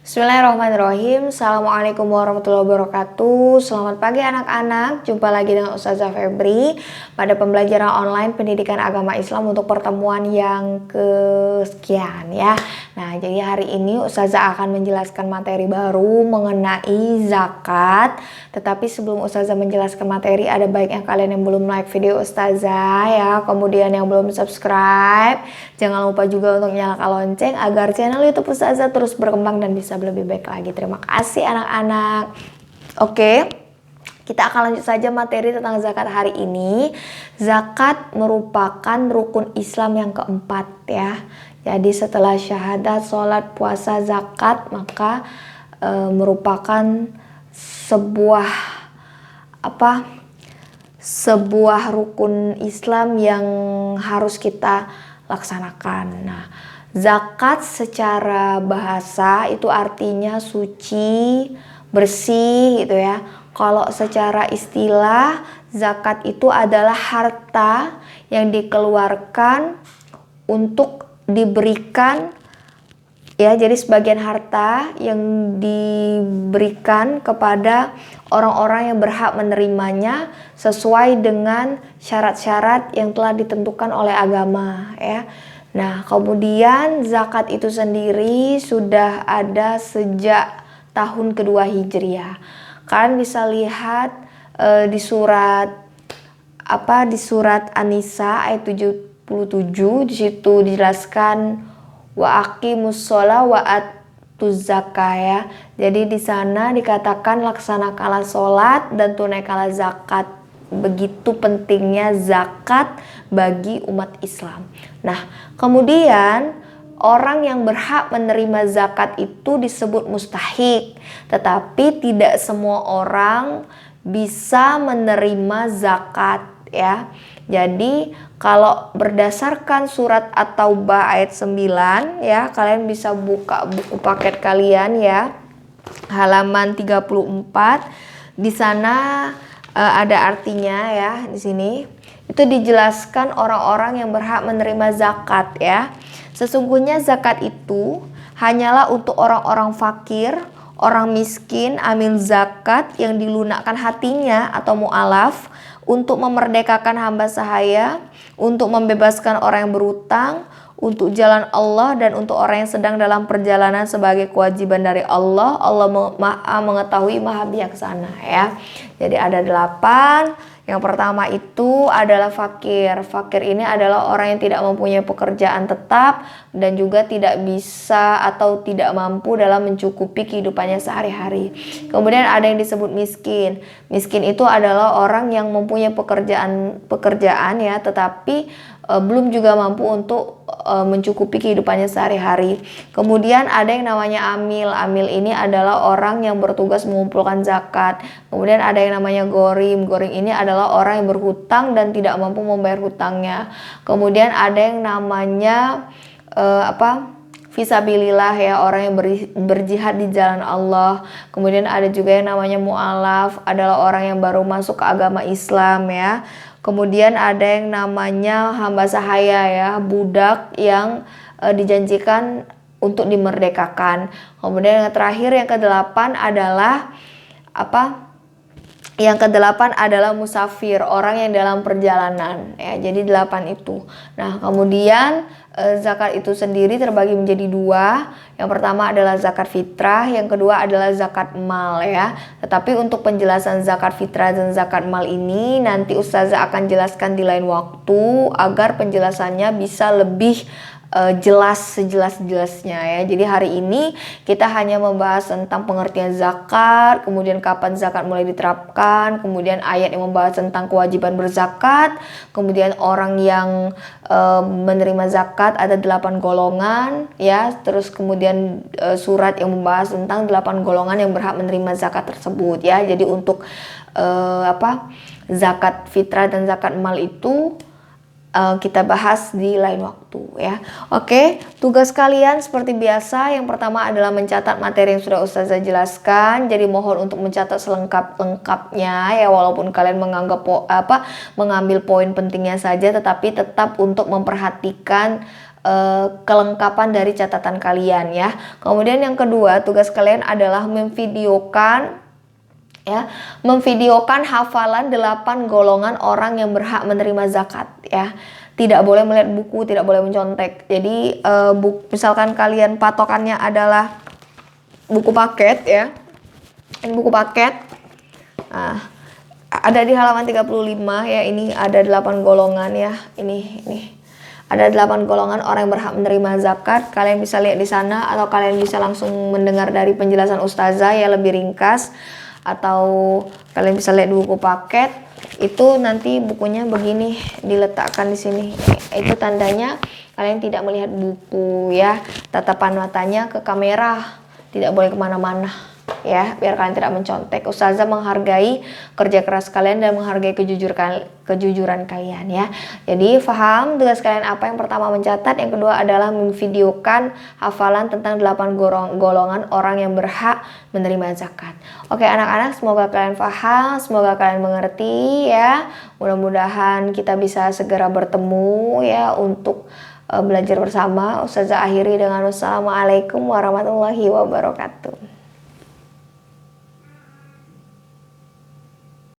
Bismillahirrahmanirrahim. Assalamualaikum warahmatullahi wabarakatuh. Selamat pagi anak-anak. Jumpa lagi dengan Ustazah Febri pada pembelajaran online pendidikan agama Islam untuk pertemuan yang kesekian ya. Nah, jadi hari ini Ustazah akan menjelaskan materi baru mengenai zakat. Tetapi sebelum Ustazah menjelaskan materi, ada baiknya kalian yang belum like video Ustazah ya, kemudian yang belum subscribe, jangan lupa juga untuk nyalakan lonceng agar channel YouTube Ustazah terus berkembang dan bisa lebih baik lagi. Terima kasih anak-anak. Oke, kita akan lanjut saja materi tentang zakat hari ini. Zakat merupakan rukun Islam yang keempat ya. Jadi setelah syahadat, sholat, puasa, zakat, maka merupakan sebuah rukun Islam yang harus kita laksanakan. Nah, zakat secara bahasa itu artinya suci, bersih gitu ya. Kalau secara istilah, zakat itu adalah harta yang dikeluarkan untuk diberikan ya, jadi sebagian harta yang diberikan kepada orang-orang yang berhak menerimanya sesuai dengan syarat-syarat yang telah ditentukan oleh agama ya. Nah, kemudian zakat itu sendiri sudah ada sejak tahun kedua Hijriah. Kalian bisa lihat di surat An-Nisa ayat 77, di situ dijelaskan wa aqimus sholah wa atuz zakah ya. Jadi di sana dikatakan laksanakanlah sholat dan tunaikanlah zakat. Begitu pentingnya zakat bagi umat Islam. Nah, kemudian orang yang berhak menerima zakat itu disebut mustahik, tetapi tidak semua orang bisa menerima zakat ya. Jadi kalau berdasarkan surat At-Taubah ayat 9 ya, kalian bisa buka buku paket kalian ya, halaman 34. Di sana ada artinya ya, di sini itu dijelaskan orang-orang yang berhak menerima zakat ya. Sesungguhnya zakat itu hanyalah untuk orang-orang fakir, orang miskin, amil zakat yang dilunakkan hatinya atau mu'alaf, untuk memerdekakan hamba sahaya, untuk membebaskan orang yang berutang, untuk jalan Allah, dan untuk orang yang sedang dalam perjalanan sebagai kewajiban dari Allah. Allah Maha mengetahui, Maha bijaksana ya. Jadi ada 8. Yang pertama itu adalah fakir. Fakir ini adalah orang yang tidak mempunyai pekerjaan tetap dan juga tidak bisa atau tidak mampu dalam mencukupi kehidupannya sehari-hari. Kemudian ada yang disebut miskin. Miskin itu adalah orang yang mempunyai pekerjaan ya, tetapi belum juga mampu untuk mencukupi kehidupannya sehari-hari. Kemudian ada yang namanya amil. Amil ini adalah orang yang bertugas mengumpulkan zakat. Kemudian ada yang namanya gorim. Gorim ini adalah orang yang berhutang dan tidak mampu membayar hutangnya. Kemudian ada yang namanya fisabilillah ya, orang yang berjihad di jalan Allah. Kemudian ada juga yang namanya mu'alaf, adalah orang yang baru masuk ke agama Islam ya. Kemudian ada yang namanya hamba sahaya ya, budak yang dijanjikan untuk dimerdekakan. Kemudian yang terakhir, yang ke-8 adalah Yang ke-8 adalah musafir, orang yang dalam perjalanan ya. Jadi 8 itu. Nah, kemudian zakat itu sendiri terbagi menjadi 2. Yang pertama adalah zakat fitrah, yang kedua adalah zakat mal ya. Tetapi untuk penjelasan zakat fitrah dan zakat mal ini nanti Ustazah akan jelaskan di lain waktu agar penjelasannya bisa lebih jelas sejelas-jelasnya ya. Jadi hari ini kita hanya membahas tentang pengertian zakat, kemudian kapan zakat mulai diterapkan, kemudian ayat yang membahas tentang kewajiban berzakat, kemudian orang yang menerima zakat ada 8 golongan ya, terus kemudian surat yang membahas tentang 8 golongan yang berhak menerima zakat tersebut ya. Jadi untuk zakat fitrah dan zakat mal itu kita bahas di lain waktu ya. Oke, tugas kalian seperti biasa, yang pertama adalah mencatat materi yang sudah Ustazah jelaskan. Jadi mohon untuk mencatat selengkap-lengkapnya ya, walaupun kalian mengambil poin pentingnya saja, tetapi tetap untuk memperhatikan kelengkapan dari catatan kalian ya. Kemudian yang kedua, tugas kalian adalah memvideokan hafalan 8 golongan orang yang berhak menerima zakat ya. Tidak boleh melihat buku, tidak boleh mencontek. Jadi misalkan kalian patokannya adalah buku paket ya. Ini buku paket. Nah, ada di halaman 35 ya, ini ada 8 golongan ya. Ini. Ada 8 golongan orang yang berhak menerima zakat. Kalian bisa lihat di sana atau kalian bisa langsung mendengar dari penjelasan ustazah ya, lebih ringkas, atau kalian bisa lihat di buku paket. Itu nanti bukunya begini diletakkan di sini. Itu tandanya kalian tidak melihat buku ya. Tatapan matanya ke kamera, tidak boleh kemana-mana ya, biar kalian tidak mencontek. Ustazah menghargai kerja keras kalian dan menghargai kejujuran kalian ya. Jadi paham tugas kalian apa? Yang pertama mencatat, yang kedua adalah memvideokan hafalan tentang 8 golongan orang yang berhak menerima zakat. Oke anak-anak, semoga kalian paham, semoga kalian mengerti ya. Mudah-mudahan kita bisa segera bertemu ya untuk belajar bersama. Ustazah akhiri dengan wassalamualaikum warahmatullahi wabarakatuh.